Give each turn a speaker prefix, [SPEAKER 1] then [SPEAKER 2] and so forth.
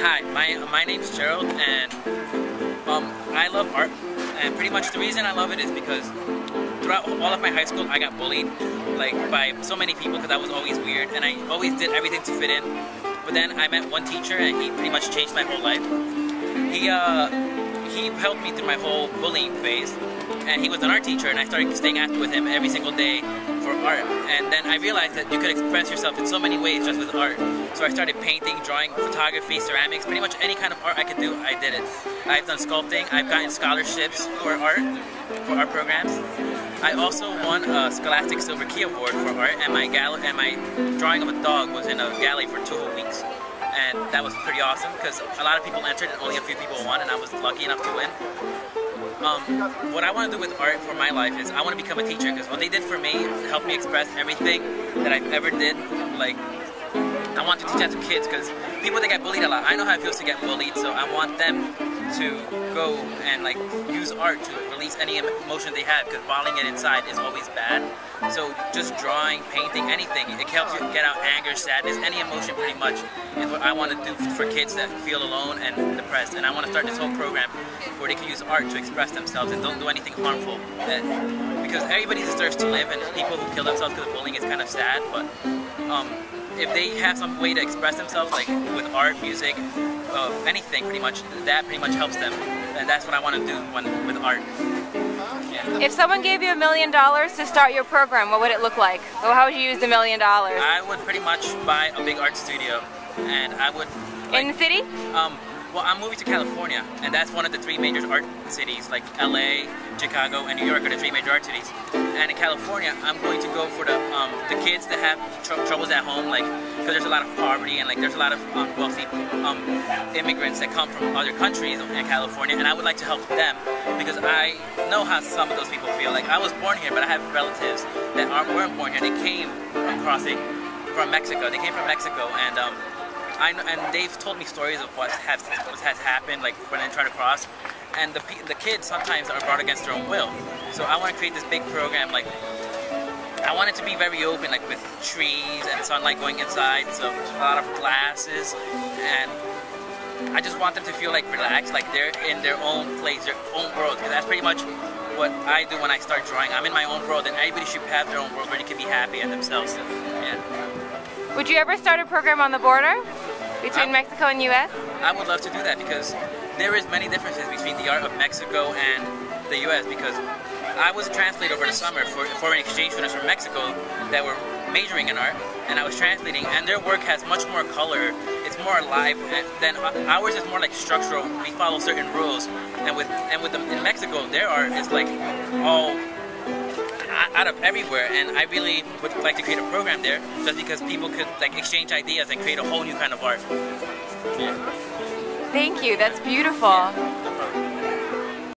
[SPEAKER 1] Hi, my name's Gerald, and I love art, and pretty much the reason I love it is because throughout all of my high school I got bullied like by so many people because I was always weird and I always did everything to fit in. But then I met one teacher and he pretty much changed my whole life. He helped me through my whole bullying phase, and he was an art teacher, and I started staying after with him every single day for art. And then I realized that you could express yourself in so many ways just with art. So I started painting, drawing, photography, ceramics, pretty much any kind of art I could do, I did it. I've done sculpting, I've gotten scholarships for art programs. I also won a Scholastic Silver Key Award for art, and my drawing of a dog was in a gallery for 2 whole weeks. And that was pretty awesome because a lot of people entered and only a few people won, and I was lucky enough to win. What I want to do with art for my life is I want to become a teacher, because what they did for me helped me express everything that I've ever did. Like, I want to teach that to kids, because people that get bullied a lot, I know how it feels to get bullied, so I want them to go and like use art to release any emotion they have, because bottling it inside is always bad. So just drawing, painting, anything, it helps you get out anger, sadness, any emotion pretty much is what I want to do for kids that feel alone and depressed. And I want to start this whole program where they can use art to express themselves and don't do anything harmful. Because everybody deserves to live, and people who kill themselves because of bullying is kind of sad, but if they have some way to express themselves, like with art, music, anything pretty much, that pretty much helps them. And that's what I want to do with art. Yeah.
[SPEAKER 2] If someone gave you $1 million to start your program, what would it look like? Or how would you use the $1 million?
[SPEAKER 1] I would pretty much buy a big art studio, and I would... Like,
[SPEAKER 2] in the city?
[SPEAKER 1] Well, I'm moving to California, and that's one of the 3 major art cities, like LA, Chicago, and New York are the 3 major art cities. And in California, I'm going to go for the kids that have troubles at home, like, because there's a lot of poverty and like there's a lot of wealthy immigrants that come from other countries in California, and I would like to help them because I know how some of those people feel. Like, I was born here, but I have relatives that weren't born here. They came from Mexico. They came from Mexico, and they've told me stories of what has happened, like when they try to cross. And the kids sometimes are brought against their own will. So I want to create this big program. Like, I want it to be very open, like with trees and sunlight going inside, so a lot of glasses, and I just want them to feel like relaxed, like they're in their own place, their own world. Because that's pretty much what I do when I start drawing. I'm in my own world, and everybody should have their own world where they can be happy and themselves. Yeah. Would you ever start a program on the border between Mexico and U.S.? I would love to do that, because there is many differences between the art of Mexico and the U.S. because I was a translator over the summer for foreign exchange students from Mexico that were majoring in art, and I was translating, and their work has much more color. It's more alive than ours. Is more like structural. We follow certain rules, and with them in Mexico, their art is like all out of everywhere, and I really would like to create a program there just because people could like exchange ideas and create a whole new kind of art. Yeah.
[SPEAKER 2] Thank you, that's beautiful.
[SPEAKER 1] Yeah.